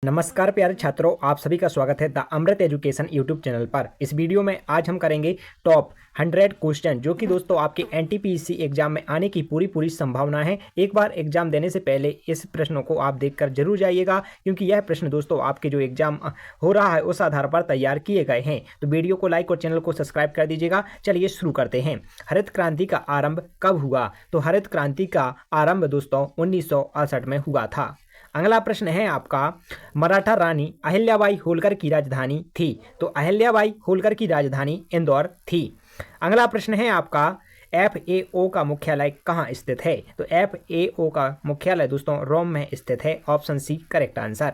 नमस्कार प्यारे छात्रों, आप सभी का स्वागत है the Amrit education YouTube channel पर। इस वीडियो में आज हम करेंगे टॉप 100 क्वेश्चन जो कि दोस्तों आपके एनटीपीसी एग्जाम में आने की पूरी संभावना है। एक बार एग्जाम देने से पहले इस प्रश्नों को आप देखकर जरूर जाइएगा, क्योंकि यह प्रश्न दोस्तों आपके जो एग्जाम हो रहा है उस आधार पर तैयार किए गए हैं। तो वीडियो को लाइक और चैनल को सब्सक्राइब कर दीजिएगा। चलिए शुरू करते हैं। हरित क्रांति का आरंभ कब हुआ? तो हरित क्रांति का आरंभ दोस्तों 1968 में हुआ था। अगला प्रश्न है आपका, मराठा रानी अहिल्याबाई होलकर की राजधानी थी? तो अहिल्याबाई होलकर की राजधानी इंदौर थी। अगला प्रश्न है आपका, FAO का मुख्यालय कहाँ स्थित है? तो FAO का मुख्यालय दोस्तों रोम में स्थित है। Option C correct answer.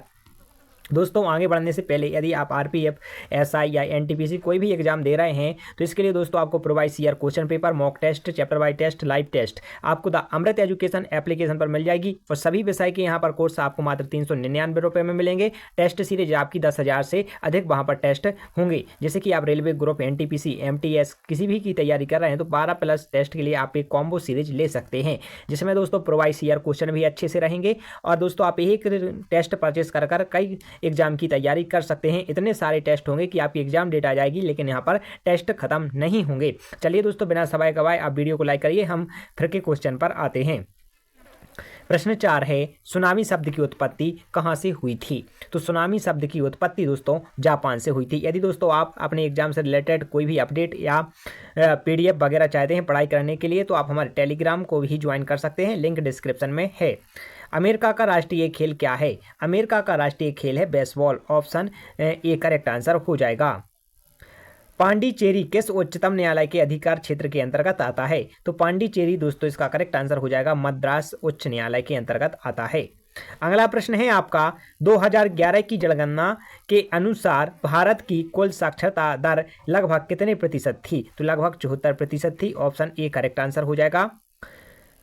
दोस्तों आगे बढ़ने से पहले यदि आप RPF, SI या NTPC कोई भी एग्जाम दे रहे हैं तो इसके लिए दोस्तों आपको previous year question paper, mock test, chapter wise test, live test आपको द अमृत एजुकेशन एप्लीकेशन पर मिल जाएगी। और सभी विषय के यहाँ पर कोर्स आपको मात्र 399 रुपये में मिलेंगे। टेस्ट सीरीज आपकी 10,000 से अधिक वहाँ पर टेस्ट होंगे। जैसे कि आप रेलवे ग्रुप, NTPC, MTS किसी भी की तैयारी कर रहे हैं तो 12+ टेस्ट के लिए आप एक कॉम्बो सीरीज ले सकते हैं, जिसमें दोस्तों प्रोवाइस ईयर क्वेश्चन भी अच्छे से रहेंगे। और दोस्तों आप एक टेस्ट परचेस कर कई एग्जाम की तैयारी कर सकते हैं। इतने सारे टेस्ट होंगे कि आपकी एग्जाम डेट आ जाएगी, लेकिन यहाँ पर टेस्ट खत्म नहीं होंगे। चलिए दोस्तों बिना समय गवाए आप वीडियो को लाइक करिए। हम फिर के क्वेश्चन पर आते हैं। प्रश्न 4 है, सुनामी शब्द की उत्पत्ति कहाँ से हुई थी? तो सुनामी शब्द की उत्पत्ति दोस्तों जापान से हुई थी। यदि दोस्तों आप अपने एग्जाम से रिलेटेड कोई भी अपडेट या PDF वगैरह चाहते हैं पढ़ाई करने के लिए तो आप हमारे टेलीग्राम को भी ज्वाइन कर सकते हैं, लिंक डिस्क्रिप्शन में है। अमेरिका का राष्ट्रीय खेल क्या है? अमेरिका का राष्ट्रीय खेल है baseball. Option A correct answer हो जाएगा। पांडिचेरी किस उच्चतम न्यायालय के अधिकार क्षेत्र के अंतर्गत आता है? तो पांडिचेरी दोस्तों इसका करेक्ट आंसर हो जाएगा मद्रास उच्च न्यायालय के अंतर्गत आता है। अगला प्रश्न है आपका, 2011 की जनगणना के अनुसार भारत की कुल साक्षरता दर लगभग कितने प्रतिशत थी? तो लगभग 74% थी। ऑप्शन ए करेक्ट आंसर हो जाएगा।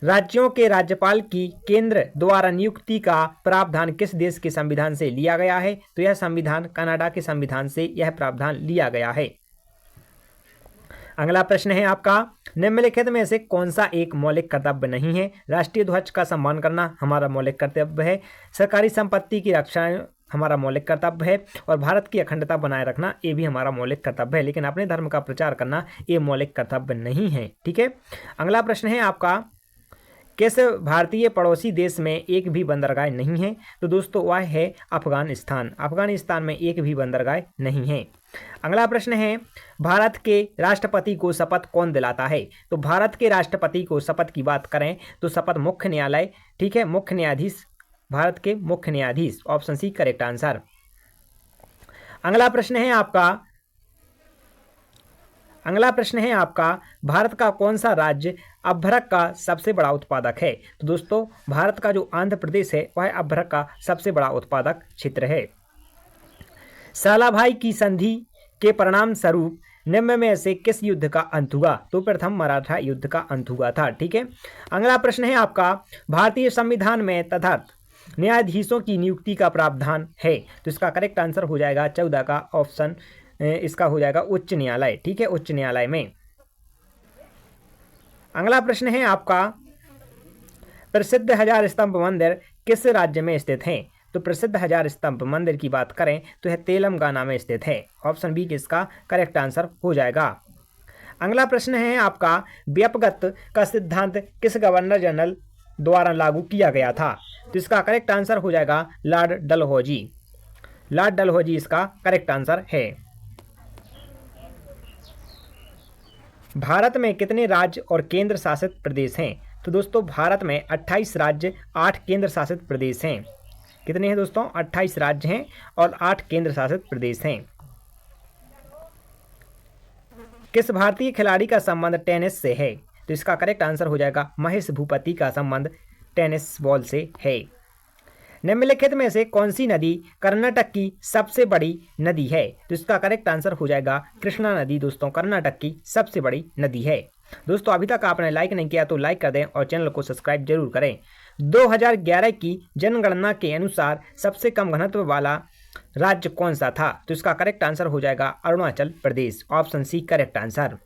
राज्यों के राज्यपाल की केंद्र द्वारा नियुक्ति का प्रावधान किस देश के संविधान से लिया गया है? तो यह संविधान कनाडा के संविधान से यह प्रावधान लिया गया है। अगला प्रश्न है आपका, निम्नलिखित में से कौन सा एक मौलिक कर्तव्य नहीं है? राष्ट्रीय ध्वज का सम्मान करना हमारा मौलिक कर्तव्य है। सरकारी संपत्ति की रक्षा हमारा मौलिक कर्तव्य है। और भारत की अखंडता बनाए रखना ये भी हमारा मौलिक कर्तव्य है। लेकिन अपने धर्म का प्रचार करना ये मौलिक कर्तव्य नहीं है। ठीक है। अगला प्रश्न है आपका, किस भारतीय पड़ोसी देश में एक भी बंदरगाह नहीं है? तो दोस्तों वह है अफगानिस्तान। अफगानिस्तान में एक भी बंदरगाह नहीं है। अगला प्रश्न है, भारत के राष्ट्रपति को शपथ कौन दिलाता है? तो भारत के राष्ट्रपति को शपथ की बात करें तो शपथ मुख्य न्यायालय, ठीक है, मुख्य न्यायाधीश, भारत के मुख्य न्यायाधीश। Option C correct answer. अगला प्रश्न है आपका, भारत का कौन सा राज्य अभ्रक का सबसे बड़ा उत्पादक है? तो दोस्तों भारत का जो आंध्र प्रदेश है वह अभ्रक का सबसे बड़ा उत्पादक क्षेत्र है। सालाभाई की संधि के परिणाम स्वरूप निम्न में से किस युद्ध का अंत हुआ? तो प्रथम मराठा युद्ध का अंत हुआ था। ठीक है। अगला प्रश्न है आपका, भारतीय संविधान में तथार्थ न्यायाधीशों की नियुक्ति का प्रावधान है? तो इसका करेक्ट आंसर हो जाएगा 14 का ऑप्शन इसका हो जाएगा उच्च न्यायालय। ठीक है, उच्च न्यायालय में। अगला प्रश्न है आपका, प्रसिद्ध हजार स्तंभ मंदिर किस राज्य में स्थित है? तो प्रसिद्ध हजार स्तंभ मंदिर की बात करें तो यह तेलंगाना में स्थित है। ऑप्शन बी इसका करेक्ट आंसर हो जाएगा। अगला प्रश्न है आपका, व्यापकत्व का सिद्धांत किस गवर्नर जनरल द्वारा लागू किया गया था? तो इसका करेक्ट आंसर हो जाएगा लॉर्ड डलहौजी। लॉर्ड डलहौजी इसका करेक्ट आंसर है। भारत में कितने राज्य और केंद्र शासित प्रदेश हैं? तो दोस्तों भारत में 28 राज्य, 8 केंद्र शासित प्रदेश हैं। कितने हैं दोस्तों? 28 राज्य हैं और 8 केंद्र शासित प्रदेश हैं। किस भारतीय खिलाड़ी का संबंध टेनिस से है? तो इसका करेक्ट आंसर हो जाएगा महेश भूपति का संबंध टेनिस बॉल से है। निम्नलिखित में से कौन सी नदी कर्नाटक की सबसे बड़ी नदी है? तो इसका करेक्ट आंसर हो जाएगा कृष्णा नदी। दोस्तों कर्नाटक की सबसे बड़ी नदी है। दोस्तों अभी तक आपने लाइक नहीं किया तो लाइक कर दें और चैनल को सब्सक्राइब जरूर करें। 2011 की जनगणना के अनुसार सबसे कम घनत्व वाला राज्य कौन सा था? तो इसका करेक्ट आंसर हो जाएगा Arunachal Pradesh. Option C correct answer.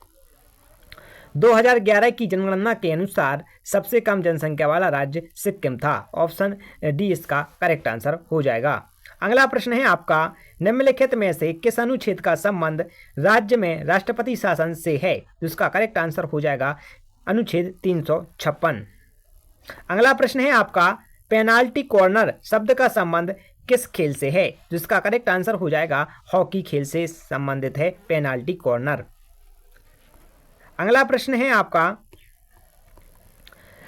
2011 की जनगणना के अनुसार सबसे कम जनसंख्या वाला राज्य सिक्किम था। ऑप्शन डी इसका करेक्ट आंसर हो जाएगा। अगला प्रश्न है आपका, निम्नलिखित में से किस अनुच्छेद का संबंध राज्य में राष्ट्रपति शासन से है? तो इसका करेक्ट आंसर हो जाएगा अनुच्छेद 356। अगला प्रश्न है आपका, पेनाल्टी कॉर्नर शब्द का संबंध किस खेल से है? तो इसका करेक्ट आंसर हो जाएगा हॉकी खेल से संबंधित है पेनाल्टी कॉर्नर। अगला प्रश्न है आपका,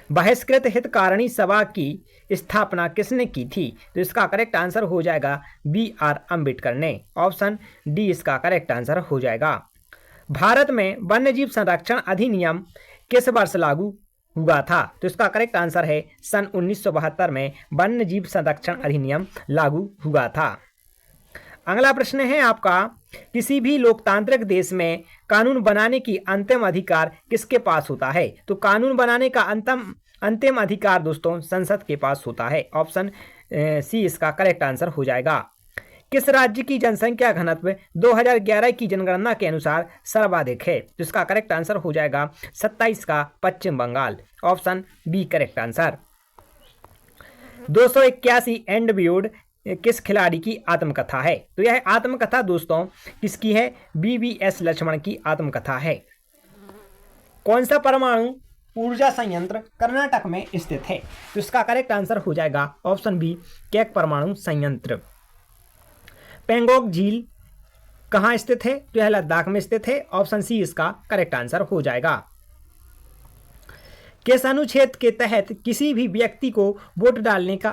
बहिष्कृत हितकारिणी सभा की स्थापना किसने की थी? तो इसका करेक्ट आंसर हो जाएगा B.R. अम्बेडकर ने। ऑप्शन डी इसका करेक्ट आंसर हो जाएगा। भारत में वन्यजीव संरक्षण अधिनियम किस वर्ष लागू हुआ था? तो इसका करेक्ट आंसर है सन 1972 में वन्यजीव संरक्षण अधिनियम लागू हुआ था। अगला प्रश्न है आपका, किसी भी लोकतांत्रिक देश में कानून बनाने की अंतिम अधिकार किसके पास होता है? तो कानून बनाने का अंतिम अधिकार दोस्तों संसद के पास होता है। ऑप्शन सी इसका करेक्ट आंसर हो जाएगा। किस राज्य की जनसंख्या घनत्व 2011 की जनगणना के अनुसार सर्वाधिक है? तो इसका करेक्ट आंसर हो जाएगा 27 का Paschim Bengal. Option B correct answer. 281 and beyond किस खिलाड़ी की आत्मकथा है? तो यह आत्मकथा दोस्तों किसकी है? BVS लक्ष्मण की आत्मकथा है। कौन सा परमाणु ऊर्जा संयंत्र कर्नाटक में स्थित है? तो इसका करेक्ट आंसर हो जाएगा ऑप्शन बी केक परमाणु संयंत्र। पेंगोंग झील कहाँ स्थित है? तो यह लद्दाख में स्थित है। ऑप्शन सी इसका करेक्ट आंसर हो जाएगा। किस अनुच्छेद के तहत किसी भी व्यक्ति को वोट डालने का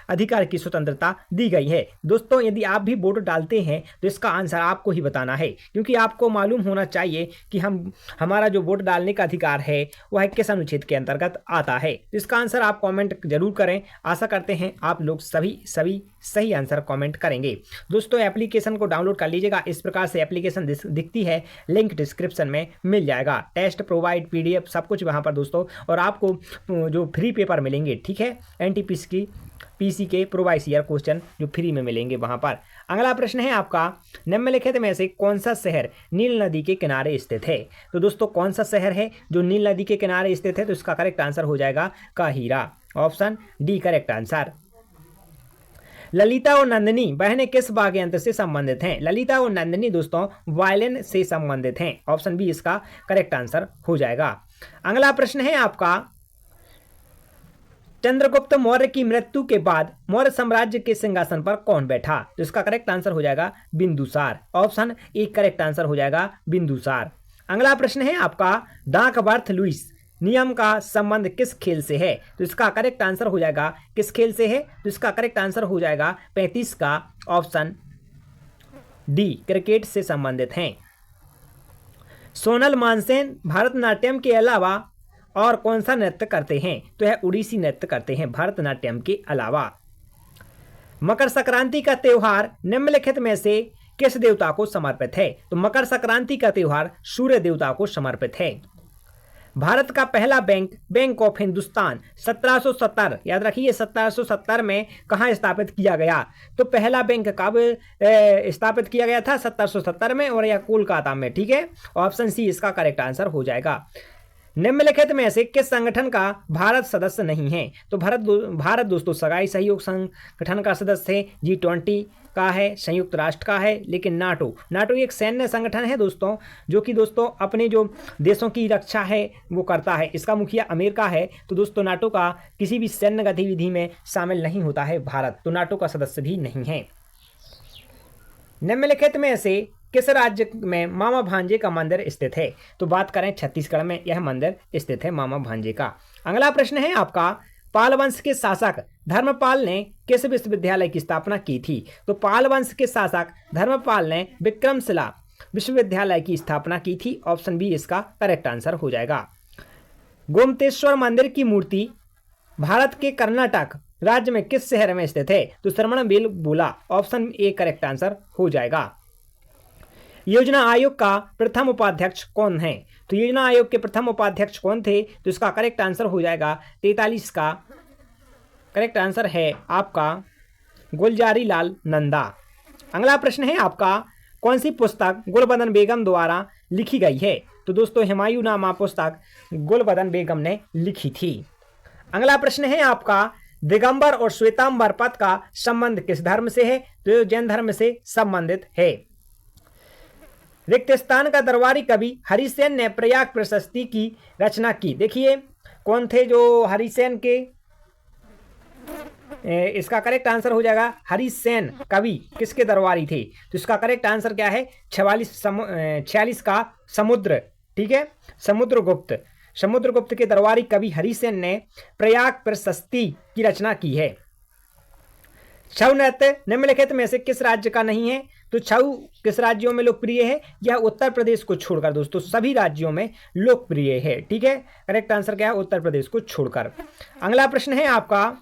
अधिकार की स्वतंत्रता दी गई है? दोस्तों यदि आप भी वोट डालते हैं तो इसका आंसर आपको ही बताना है, क्योंकि आपको मालूम होना चाहिए कि हमारा जो वोट डालने का अधिकार है वह किस अनुच्छेद के अंतर्गत आता है। तो इसका आंसर आप कमेंट जरूर करें। आशा करते हैं आप लोग सभी सही आंसर कमेंट करेंगे। दोस्तों एप्लीकेशन को डाउनलोड कर लीजिएगा। इस प्रकार से एप्लीकेशन दिखती है, लिंक डिस्क्रिप्शन में मिल जाएगा। टेस्ट प्रोवाइड PDF सब कुछ वहाँ पर दोस्तों, और आपको जो फ्री पेपर मिलेंगे, ठीक है, NTPC के प्रोवाइस ईयर क्वेश्चन जो फ्री में मिलेंगे वहां पर। अगला प्रश्न है आपका, निम्नलिखित में से कौन सा शहर नील नदी के किनारे स्थित है? तो दोस्तों कौन सा शहर है जो नील नदी के किनारे स्थित है? तो इसका करेक्ट आंसर हो जाएगा Cairo. Option D correct answer. Lalita और नंदिनी बहनें किस वाद्य यंत्र से संबंधित हैं? ललिता और नंदिनी दोस्तों वायलिन से संबंधित हैं। ऑप्शन बी इसका करेक्ट आंसर हो जाएगा। अगला प्रश्न है आपका, चंद्रगुप्त मौर्य की मृत्यु के बाद मौर्य साम्राज्य के सिंहासन पर कौन बैठा? तो इसका करेक्ट आंसर हो जाएगा Bindusara. Option A correct answer हो जाएगा बिंदुसार। अगला प्रश्न है आपका, डाकवर्थ लुईस नियम का संबंध किस खेल से है? तो इसका करेक्ट आंसर हो जाएगा किस खेल से है? तो इसका करेक्ट आंसर हो जाएगा 35 का ऑप्शन डी क्रिकेट से संबंधित हैं। सोनल मानसेन भरतनाट्यम के अलावा और कौन सा नृत्य करते हैं? तो यह उड़ीसी नृत्य करते हैं भरतनाट्यम के अलावा। मकर संक्रांति का त्यौहार निम्नलिखित में से किस देवता को समर्पित है? तो मकर संक्रांति का त्यौहार सूर्य देवता को समर्पित है। भारत का पहला बैंक ऑफ हिंदुस्तान 1770, याद रखिए 1770 में कहाँ स्थापित किया गया? तो पहला बैंक कब स्थापित किया गया था? 1770 में, और यह कोलकाता में, ठीक है। ऑप्शन सी इसका करेक्ट आंसर हो जाएगा। निम्नलिखित में से किस संगठन का भारत सदस्य नहीं है? तो भारत दोस्तों सगाई सहयोग संगठन का सदस्य है, G20 का है, संयुक्त राष्ट्र का है, लेकिन नाटो एक सैन्य संगठन है दोस्तों, जो कि दोस्तों अपने जो देशों की रक्षा है वो करता है। इसका मुखिया अमेरिका है। तो दोस्तों नाटो का किसी भी सैन्य गतिविधि में शामिल नहीं होता है भारत, तो नाटो का सदस्य भी नहीं है। निम्नलिखित में से किस राज्य में मामा भांजे का मंदिर स्थित है? तो बात करें छत्तीसगढ़ में यह मंदिर स्थित है मामा भांजे का। अगला प्रश्न है आपका, पाल वंश के शासक धर्मपाल ने किस विश्वविद्यालय की स्थापना की थी? तो पाल वंश के शासक धर्मपाल ने विक्रमशिला विश्वविद्यालय की स्थापना की थी। ऑप्शन बी इसका करेक्ट आंसर हो जाएगा। गोमतेश्वर मंदिर की मूर्ति भारत के कर्नाटक राज्य में किस शहर में स्थित है? तो Shravanabelagola. Option A correct answer हो जाएगा। योजना आयोग का प्रथम उपाध्यक्ष कौन है? तो योजना आयोग के प्रथम उपाध्यक्ष कौन थे? तो इसका करेक्ट आंसर हो जाएगा 43 का करेक्ट आंसर है आपका गुलजारी लाल नंदा। अगला प्रश्न है आपका, कौन सी पुस्तक गुलबदन बेगम द्वारा लिखी गई है? तो दोस्तों हुमायूंनामा पुस्तक गुलबदन बेगम ने लिखी थी। अगला प्रश्न है आपका, दिगंबर और श्वेतांबर पद का संबंध किस धर्म से है? तो ये जैन धर्म से संबंधित है। रिक्त स्थान का दरबारी कवि हरिसेन ने प्रयाग प्रशस्ति की रचना की। देखिए कौन थे जो हरिसेन के, इसका करेक्ट आंसर हो जाएगा हरिसेन कवि किसके दरबारी थे? तो इसका करेक्ट आंसर क्या है? 46 का समुद्र, ठीक है, समुद्रगुप्त। समुद्रगुप्त के दरबारी कवि हरिसेन ने प्रयाग प्रशस्ति की रचना की है। छऊ नृत्य निम्नलिखित में से किस राज्य का नहीं है? तो छऊ किस राज्यों में लोकप्रिय है? यह उत्तर प्रदेश को छोड़कर दोस्तों सभी राज्यों में लोकप्रिय है, ठीक है। करेक्ट आंसर क्या है? उत्तर प्रदेश को छोड़कर। अगला प्रश्न है आपका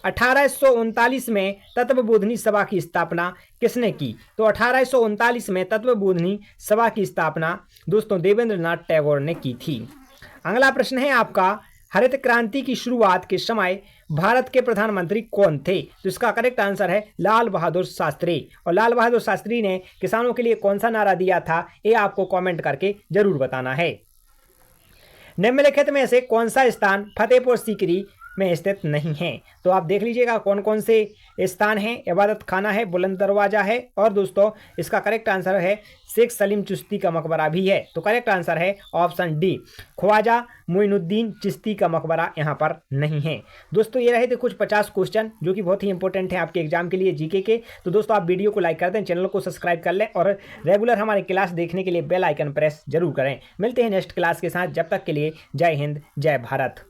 1839 में तत्वबोधिनी सभा की स्थापना किसने की? तो 1839 में तत्वबोधिनी सभा की स्थापना दोस्तों देवेंद्रनाथ टैगोर ने की थी। अगला प्रश्न है आपका हरित क्रांति की शुरुआत के समय भारत के प्रधानमंत्री कौन थे? तो इसका करेक्ट आंसर है लाल बहादुर शास्त्री। और लाल बहादुर शास्त्री ने किसानों के लिए कौन सा नारा दिया था? ये आपको कमेंट करके जरूर बताना है। निम्नलिखित में से कौन सा स्थान फतेहपुर सीकरी में स्थित नहीं है? तो आप देख लीजिएगा कौन कौन से स्थान हैं। इबादत खाना है, बुलंद दरवाजा है, और दोस्तों इसका करेक्ट आंसर है शेख सलीम चिश्ती का मकबरा भी है। तो करेक्ट आंसर है ऑप्शन डी, ख्वाजा मोइनुद्दीन चिश्ती का मकबरा यहाँ पर नहीं है। दोस्तों ये रहे थे कुछ 50 क्वेश्चन जो कि बहुत ही इंपॉर्टेंट है आपके एग्जाम के लिए, जीके के। तो दोस्तों आप वीडियो को लाइक कर दें, चैनल को सब्सक्राइब कर लें और रेगुलर हमारे क्लास देखने के लिए बेल आइकन प्रेस जरूर करें। मिलते हैं नेक्स्ट क्लास के साथ, जब तक के लिए जय हिंद जय भारत।